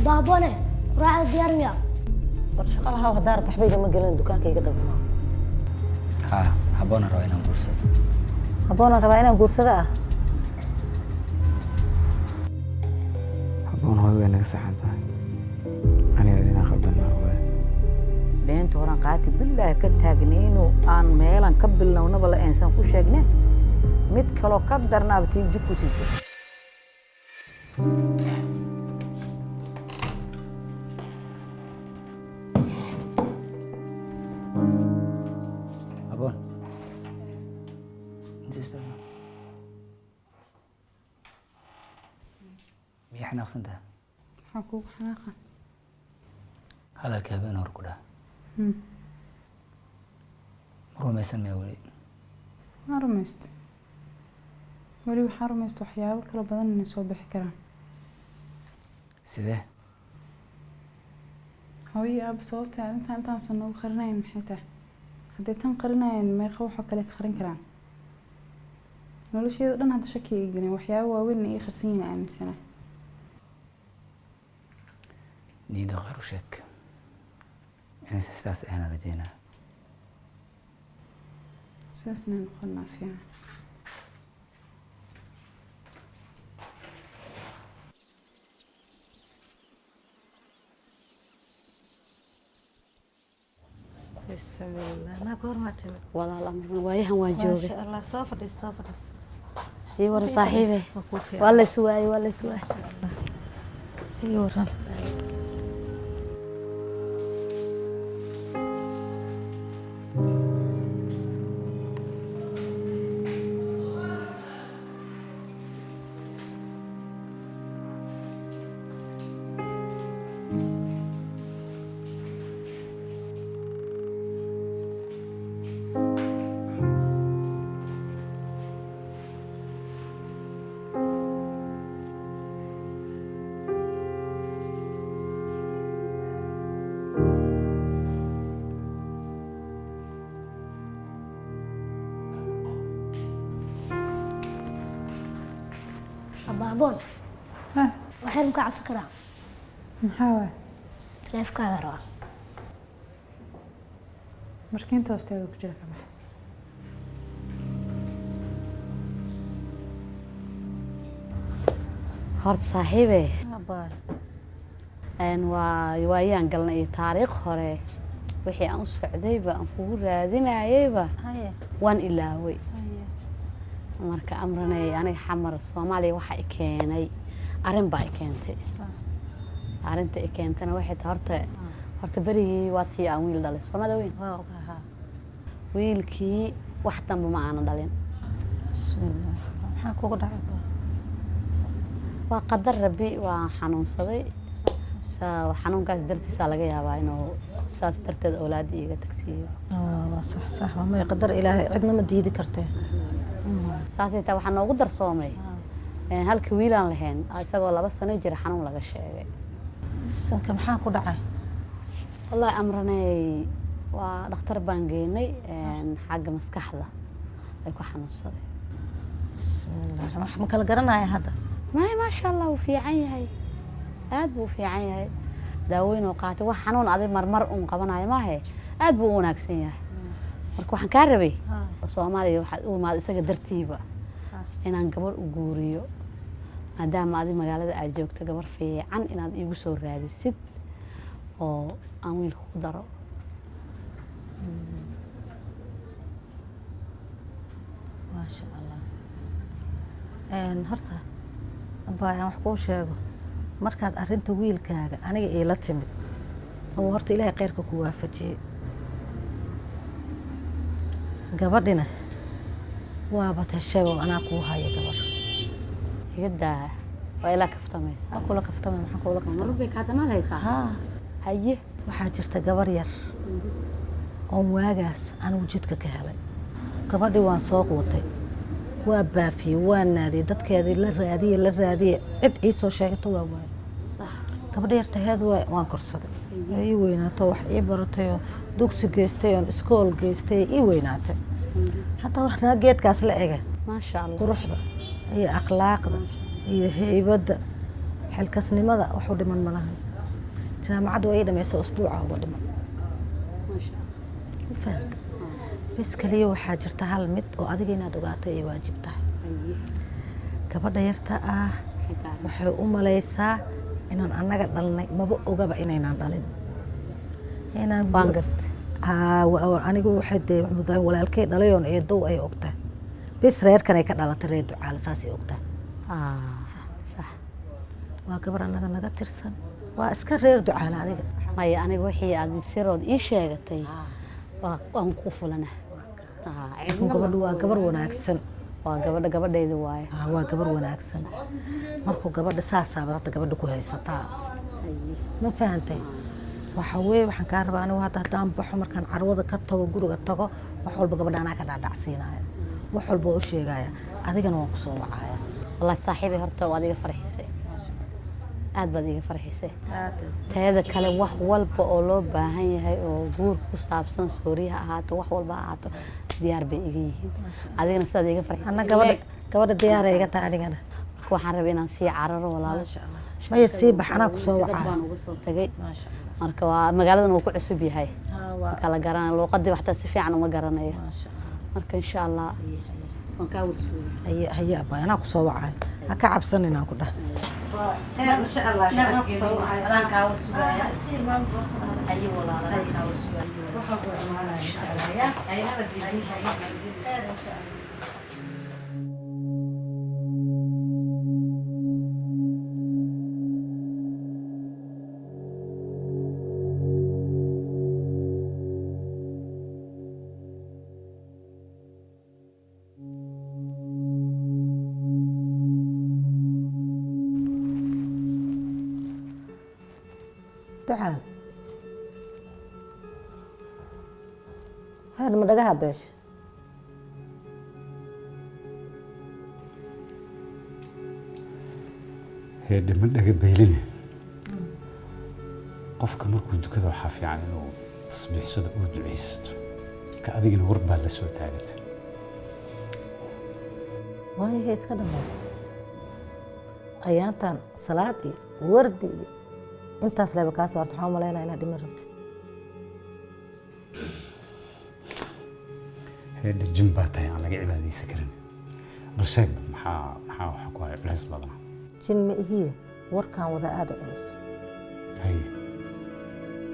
أبابونه قراءة ديار مياه شغلها وهدارت وحبيبي ما قلنا دكانك يقدر ها حبونا روينا نقرصد حبونا روينا نقرصد حبونا هو وين سحن ثاني أنا الذين خبرنا هو لين توران قاتي بالله كتاجنين وأن ميلان قبلنا ونبلا إنسان كل شيء ميت كلو قدرنا بتيجي كوسيسي أبون جسر مية حناق سنده حقوق حناقة هذا الكابين وركده مرو ما يسمى ولي ما رمست ولي waxaa rumaysta waxyaabo kala badan inay soo bixi karaan sidee hooyo aab sababta intaan san ugu qarinayn maxay tahay haddii tan qarinayaan meeqa waxa kale ka qarin karaan nolosheeda dhan hadda shaki ay gelin waxyaabo waaweyn ay qarsan yihiin aaminsana نيد غير شك يعني سيستاس أنا رجينا ساسنا نقولنا فيها بسم الله ما قرمت والله الأمر وايها واجوبة ما شاء الله صافدس هي ورا صاحبي والله سواي والله سواي هي ورا أبابون ها waxay ku kacsan karaa maxaa waay taleefkaaga rabaa markiinta hoosteeda ku jira ka baxs horta saaxiibe أبا waayaan galnay taariikh hore wixii aan u socdayba aan kugu raadinayayba هيا waan ilaaway هيا marka amranay aniga xamar Soomaaliya waxa ay keenay arrin baa ay keentay arrinta ay keentana waxay tahay horta berigii waa tii aan wiil dhalay Soomaalida weyn واقعها wiilkii wax damba ma aanan dhalin بسم الله maxaa kugu dhacay waa qadar rabbi waa xanuunsaday xanuunkaas dartiisa laga yaabaa inuu saas darteed awlaad iiga tagsiiyo صح صح ما يقدر إلهي عدنا ما ديدي كرته saasay taa waxaa noogu darsoomay halka wiilaan lahayn isagoo 2 sano jira xanuun laga sheegay sanka maxaa ku dhacay wallahi amranay waa dhakhtar baan geynay xagga maskaxda ay ku xanuunsaday bismillaah ma kala garanaya hadda ما شاء الله وفيعان yahay aad buu fiican yahay daaweyn oo qaatay wax xanuun aday marmar uun qabanayo ma ahe aad buu wanaagsan yahay marka waxaan ka rabay Soomaaliya waxa uu maad isaga dartiiba inaan gabar u guuriyo maadaama aad magaalada aad joogto gabar fiican inaad iigu soo raadisid oo aan wiilku ku daro ما شاء الله horta abaa wax kuu sheego markaad arinta wiilkaaga aniga ee la timid oo horta ilaahay khayrka ku waafajiyay gabadhina waaba tashay oo anaa kuu haya gabar igada waa ila kaftamaysa kula kaftamay maxaa kula kaftamay marubay ka tamadaysa haye waxaa jirta gabar yar oo waagaas anigu jidka ka helay gabadhii waan soo quutay waa baafiyey waa naadiyey dadkeedii la raadiyey cid ii soo sheegato waa waay صح gabadha yartaheed waan korsaday ii weynaato wax ii baratay oo dugsi geystay oo iskool geystay ii weynaatay hatta waxna geedkaas la ega ما شاء الله quruxda iyo akhlaaqda iyo heybada xilkasnimada wax u dhiman malahan jaamacadda way ii dhamayso usbuuca uga dhiman maasha fahad bes kaliya waxaa jirta hal mid oo adiga inaad ogaato ay waajib tahay Allah gabadha yarta ah waxay u malaysaa inaan annaga dhalnay maba ogaba inaynaan dhalin waan gartay anigu waxay dee walaalkay dhalay oon eedow ay ogtahay bes reerkan ay ka dhalatay reer ducaale saasay ogtahay sax waa gabar annaga naga tirsan waa iska reer ducaale adiga maya aniga wixii aad sirood ii sheegatay waan ku fulana gabadhu waa gabar wanaagsan waa gabadhayda waaye waa gabar wanaagsan markuu gabadha saasaaba hadda gabadha ku haysataa ma fahantay waxa weeye waxaan kaa rabaa anigu hadda haddaan baxo markaan carwada ka tago guriga tago wax walba gabadha anaa ka dhaadhacsiinaya wax walba u sheegaya adigana waan kusoo wacaya wallahi saaxiibay horta waad iga farxisay aad baad iga farxisay teeda kale wax walba oo loo baahan yahay oo guur ku saabsan sooriya ahaato wax walba ahaato diyaar bay iga yihiin adigana sidaad iga farxisay anna gabadha diyaar ay iga tahay adigana waxaan rabay inaan sii cararo walaalo maya sii bax anaa kusoo wacaya baan uga soo tagay marka waa magaaladan uu ku cusub yahay kala garanay luuqadii waxta si fiican uma garanayo marka insha Allah waan ka warsuugay haye abay anaa kusoo wacaya ha ka cabsanin aan ku dhahay insha Allah anaa kusoo wacaya anaa ka warsuugaya haye walaalo anaa ka warsuugaya waxa ku imaanaya insha Allah ya haye insha Allah تعال هذا ما دقها باش heedhe ma dhaga bayline qofka markuu dukada waxaa fiican inuu tasbiixsado oo duceysato ka adigana war baa la soo taagata waayahay iska dhamayso ayaantan salaad iyo wardi iyo intaas leba kaa soo horta waxaan umalaynaa inaad dhiman rabtid heedhe jin baa tahay aan laga cibaadaysan karin bal sheeg maxaa waxa ku haya culays badana jin ma ihiye warkaan wada aada culus haye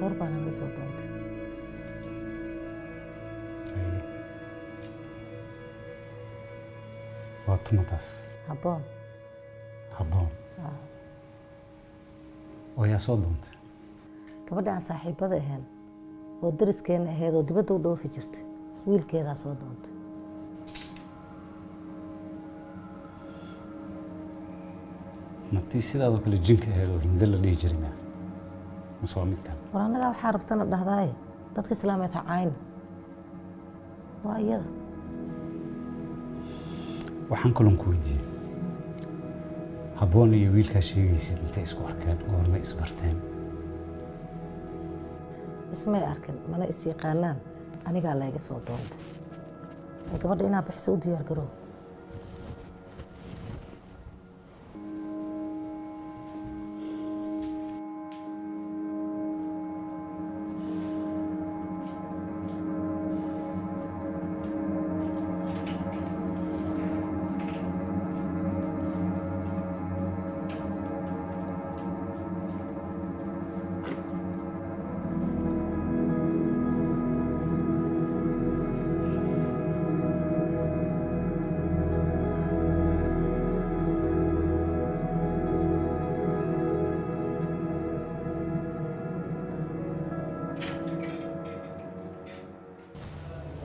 war baan naga soo doontay haye waa tumataas habboon habboon oo yaa soo doontay gabadha aan saaxiibada ahayn oo dariskeena ahayd oo dibadda u dhoofi jirtay wiilkeedaa soo doontay matii sidaadoo kale jinka ahayd oo hinde la dhihi jiray maa mase waa mid kale war annagaa waxaa rabtana dhahdaaye dadka islaameed ha cayna waa iyada waxaan kalon ku weydiiyey habboon iyo wiilkaa sheegaysid intay isku arkeen goorma isbarteen ismay arkin mana is yaqaanaan anigaa layga soo doontay gabadha inaa bixiso u diyaar garow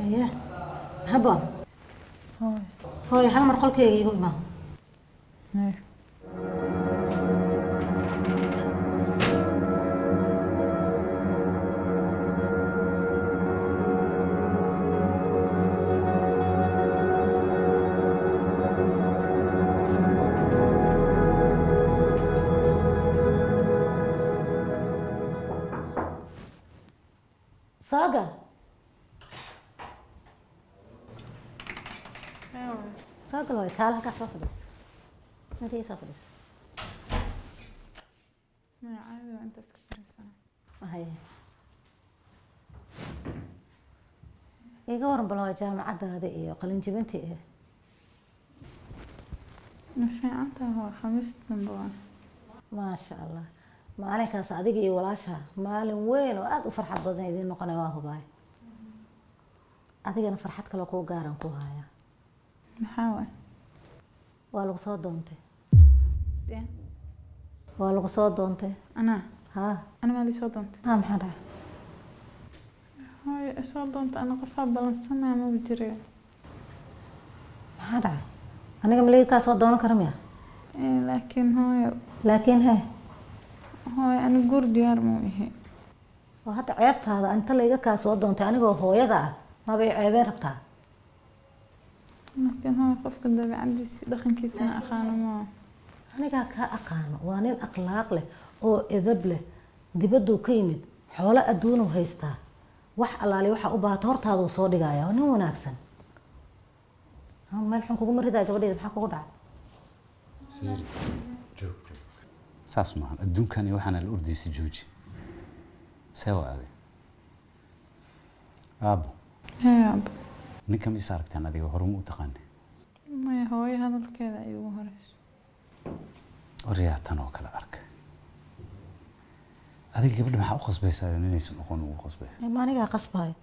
ايه هبا هاي هل مرقل كي يقول ما صاقة صاقة لو يتهالها كحفة فلس ما تيجي سافلس عادي وانت سكت haye iga waran bal waa jaamacadaada iyo qalin jebintii eh ma fiican tahay waa khamiis dambe waa maasha allah maalinkaas adiga iyo walaasha maalin weyn oo aad u farxad badan idiin noqonay waa hubaay adigana farxad kale kuu gaaran ku haya maxaa waay waa lagu soo doontay dee waa lagu soo doontay anaa haa anigaa lisoo doontay haa maxaa dhacay hooyo isoo doonta ana qofaa balansanaya maba jire maxaa dhacay aniga maligi kaa soo doonan kara miya laakiin hooyo laakiin hee ani guur diyaar muu ihi waa hadda ceebtaada inta layga kaa soo doontay anigoo hooyada ah mabay ceebeen rabtaa laakiin hooyo qofka dabeecadiisa dhaqankiisana aqaano maa anigaa kaa aqaano waa nin akhlaaq leh oo edab leh dibadduu ka yimid xoolo adduunuu haystaa wax allaali waxaa u baahata hortaaduu soo dhigaya waa nin wanaagsan meel xun kuguma ridaa gabadheeda maxaa kugu dhacay fiiri joog saas maahan adduunkani waxaana la ordaysa jooji see waa aday aabo aabo ninka ma is aragtaan adiga hore ma u taqaanay maya hooyo hadalkeeda ay ugu horeyso waryaa tan oo kale arka adiga gabadha maxaa u qasbaysaa inaysan noqon ugu qasbaysa ma anigaa qasbaayo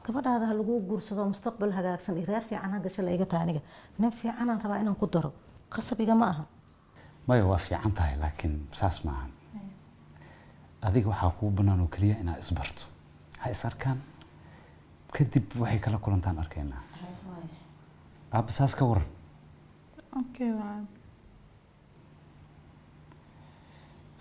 gabadhaada ha lagu guursado mustaqbal hagaagsan iyo reer fiican ha gasho la iga tahay aniga nin fiicanaan rabaa inaan ku daro qasabiga ma aha maya waa fiican tahay laakiin saas maahan adiga waxaa kuu bannaan oo keliya inaad isbarto ha is arkaan kadib waxay kala kulantaan arkaynaa aabba saas ka waran okay waa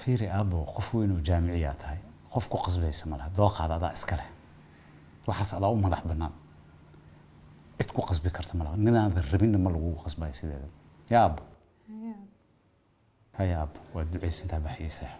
fiiri aabbo qof weyn oo jaamiciyaa tahay qof ku qasbaysa ma laha dooqaada adaa iska leh waxaas adaa u madax bannaan cid ku qasbi karta ma laha ninaadan rabinna ma lagugu qasbayo sideeda yaa aabbo haya aabbo waa ducaysantaa baxyeysaa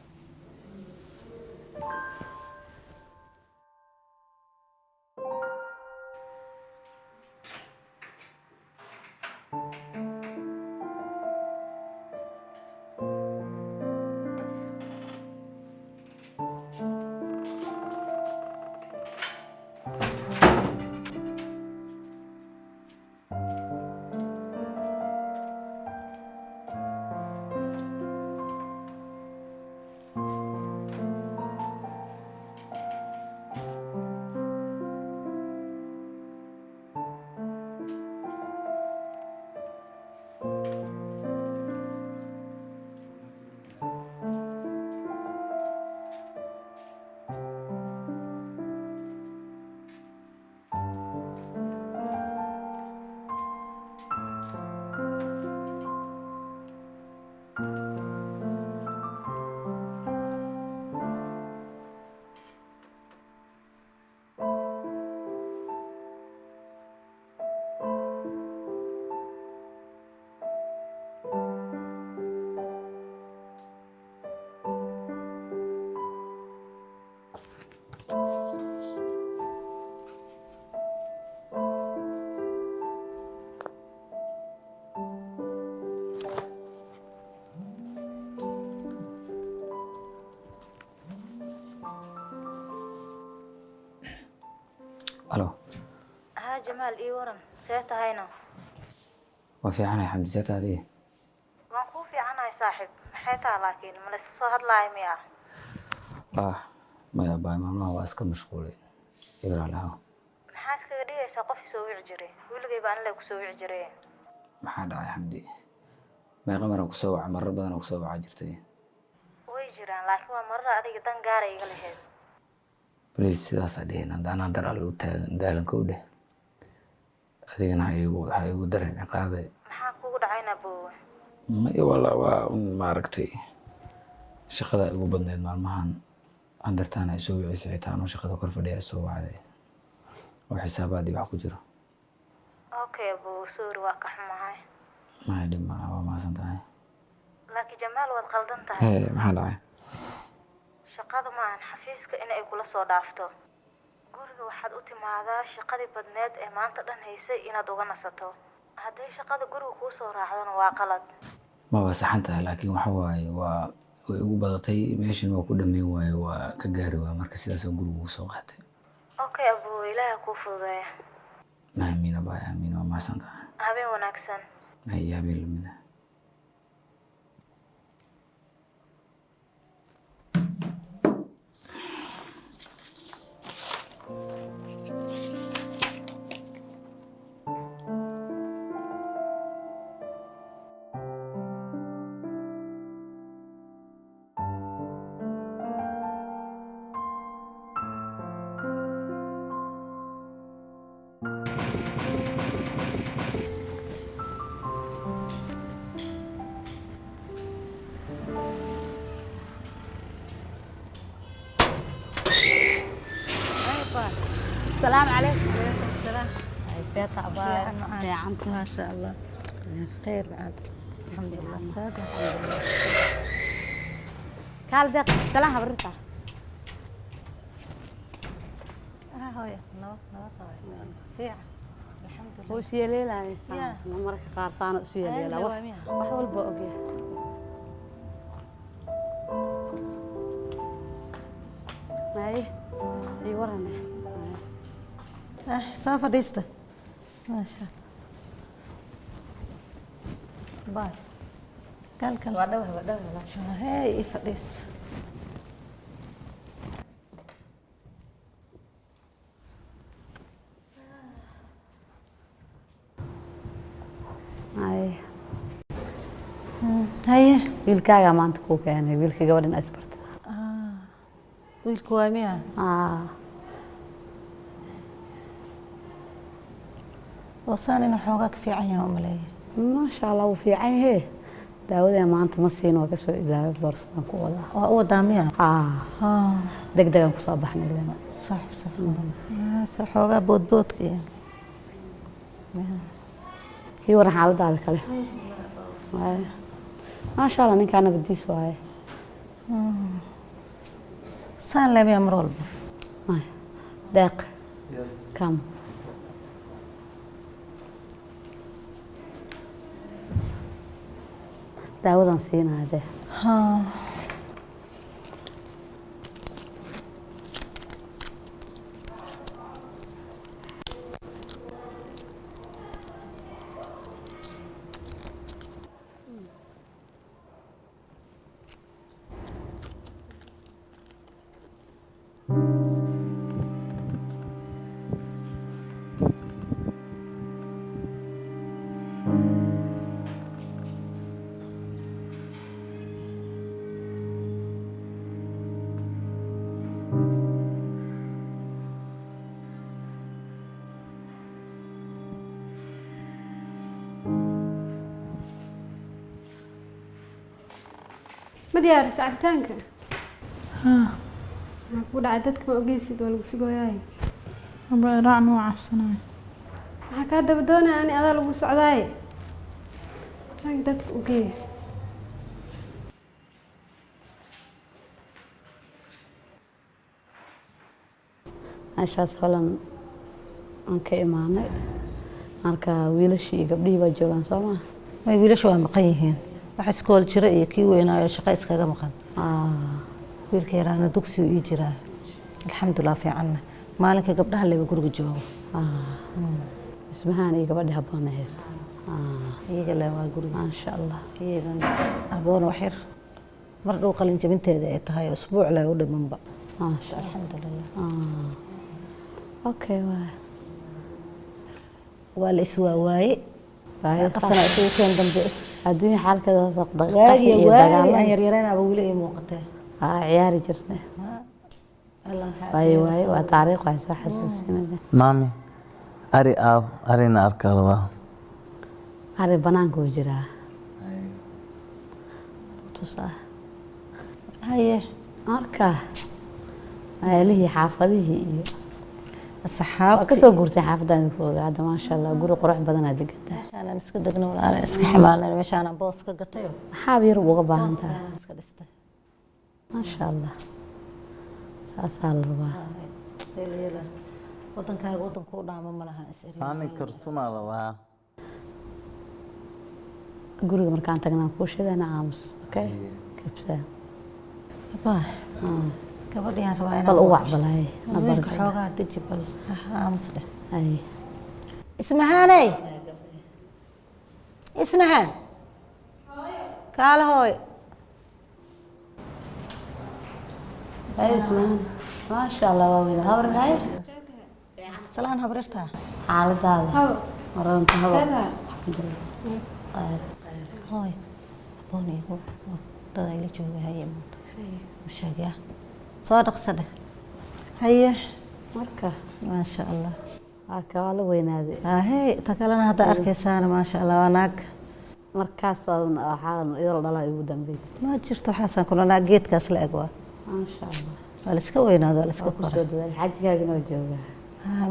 الو ها جمال إي ورن سيتا هاينا وفي عنها حمد زيت هذه waan kuu fiicanahay saaxiib maxay tahay laakiin ma layska soo hadlaaya miya maya baay maalmaha waa iska mashquulay igraa lahaa maxaa iskaga dhigaysaa qof isoo wici jiray weligay baan ilaa kusoo wici jiray maxaa dhacay xamdi meeqa maran kusoo waca marar badan kusoo wacaa jirtay way jiraan laakiin waa marada adiga dan gaara iga lahayd baliis sidaasaa dhihin haddaanaa dar alle u taagan daalanka u dheh adigana ha igu darin ciqaabe maxaa kugu dhacayna boowe maya walaa waa un maaragtay shaqada igu badneyd maalmahan andartaana isoo wicisa xitaa anuu shaqada kor fadhiya isoo wacday oo xisaabaadii wax ku jiro okay boowe sorry waa ka xumahay maya dhib maa waa mahadsan tahay laakiin jamaal waad qaldan tahay maxaa dhacay shaqada maahan xafiiska in ay kula soo dhaafto guriga waxaad u timaadaa shaqadii badneed ee maanta dhan haysay inaad uga nasato hadday shaqada guriga kuu soo raacdana waa qalad ma waa saxan tahay laakiin waxa waaye waa way ugu badatay meeshan waa ku dhameyn waaye waa ka gaari waa marka sidaas guriga ugu soo qaatay. Okay abu ilaaha kuu fududeeya. Amiin abaa amiin waa mahadsantahay. Habeen wanaagsan. Haya habeen lamid ah. السلام عليكم. عليكم السلام. سيادة أبا يا عم ما شاء الله خير معك الحمد لله ساقة الحمد لله. كال دق سلام بريتا. هاي نوت فيع الحمد لله. وش يليلا إنسان مرك قارصان وش يليلا وحول بوقي. أي ورنا. سافر ديسته ما شاء الله. باي كل ودوها هاي فديس. هاي wiilkaaga maanta kuu keenay wiilkii gabadhan asbarta wiilku waa miya وصاني حوقك في عينها أملي ما شاء الله وفي عينه داودة ما أنت مسين وكسر إذا فرصة كولا هو دامية دق دق كصباحنا لنا صح حوقة بود كي هي ورا حال ذلك له ما شاء الله نك أنا بدي سواي سان لم يمرول دق كم داودان سينا هذا ما ديارس عبتانك معقول عددك ما أقيسد ولا سجوياي أبغى رعنو عفسناي هكذا بدونا أنا هذا لو سعداي عددك أوكي عشاس فلان أنك إيمانه أنك ويلشي قبلي بجوان سما ما يقولش وهم قيهين waxaa iskool jira iyo kii weynaayo shaqo iskaga maqan wiilka yaraana dugsi uu ii jiraa alxamdulilah fiicanna maalinka gabdhaha leba guriga joogo ismahaan iyo gabadhi haboonaheed iyaga le waa guriga maasha allah iyagan aboon wax yar mar dhow qalin jabinteeda ay tahay usbuuc le u dhimanba maasha alxamdulilah okay waa la iswaawaaye qasana isugu keen dambeys adduunyo xaalkeeda saqda waagi aan yaryaraynaaba weli ay muuqatee ciyaari jirnay waayo waa taariikh waxay soo xasuusinaysaa maami ari aaw arina arka rabaa ari banaanka uu jiraa tusaa haye arka meelihii xaafadihii iyo asxaabta ka soo guurtay xaafadaan fooga hadda ma sha Allah guri qurux badan aad degantaa meeshaan iska degno walaal iska xamaalnay meeshaan boos ka gatay maxaa yar uga baahan tahay iska dhistay ma sha Allah saasaa la rabaa seeliyada wadankaaga wadanku u dhaamo ma laha isiri maami kartuna rabaa guriga markaan tagnaa ku shidana aamus okay kabsa baa gabadhiyaan rabaa inaan bal u wac balay wiilka xoogaa deji bal aamus dheh ay ismahaaney ismahaan kaala hooy ay ismaan ma sha Allah waa wiil habar hay salaan habarta xaaladaada Hawo. maranta hawo Sada. hooy aboonigu dada ila jooga haye maanta u sheegaya soo dhaqsade haye marka maasha allah waa la weynaaday ahey ta kalena hadda arkaysaan maasha allah waa naag markaas waxaan idil dhalay ugu dambeysay ma jirto waxaasaan kuna naag geedkaas la eg waa ma sha Allah waa la iska weynaado waa la iska ku koray soo daday xajigaaga noo jooga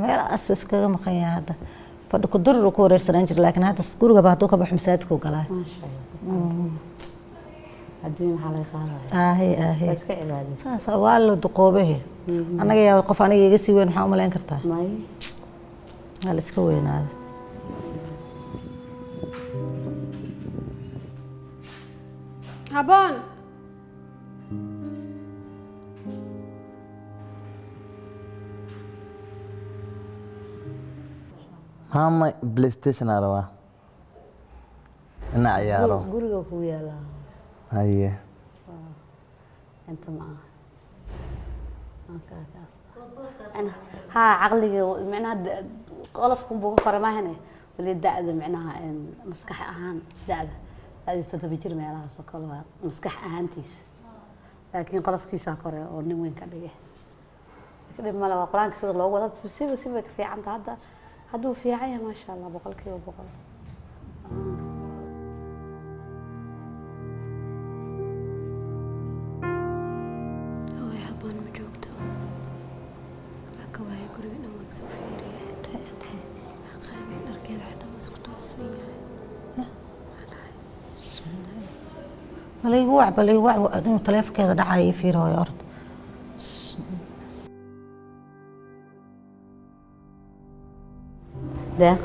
meelahaas iskaga maqan yahay hadda fadhi ku durur ku wareersanaan jir laakiin hadda gurigaba hadduu ka baxo masaajidku galaa ma sha Allah adduun waxa laga qaadaa ahey ahey iska cibaadayso saas waa la duqoobahe anaga yaa qof aniga iga sii weyn maxaa u malayn kartaa may waa la iska weynaado Habon. Hama PlayStation araba. Ina ciyaaro. guriga ku yaala Haye. inta ma أنا ها عقلي معناها قلفكم بوق فرماهنة اللي دعده معناها مسكح أهان دعده هذه ستبيجر معناها سكالها مسكح أهانتيس لكن قلف كيسا كره ونوين كده كده ما لو قرآن كسر الله ولا تسيبك في عند هذا هدو في عيا ما شاء الله بقول كيو بقول بل يوع إنه تلف كذا دعاي في رأي أرض ده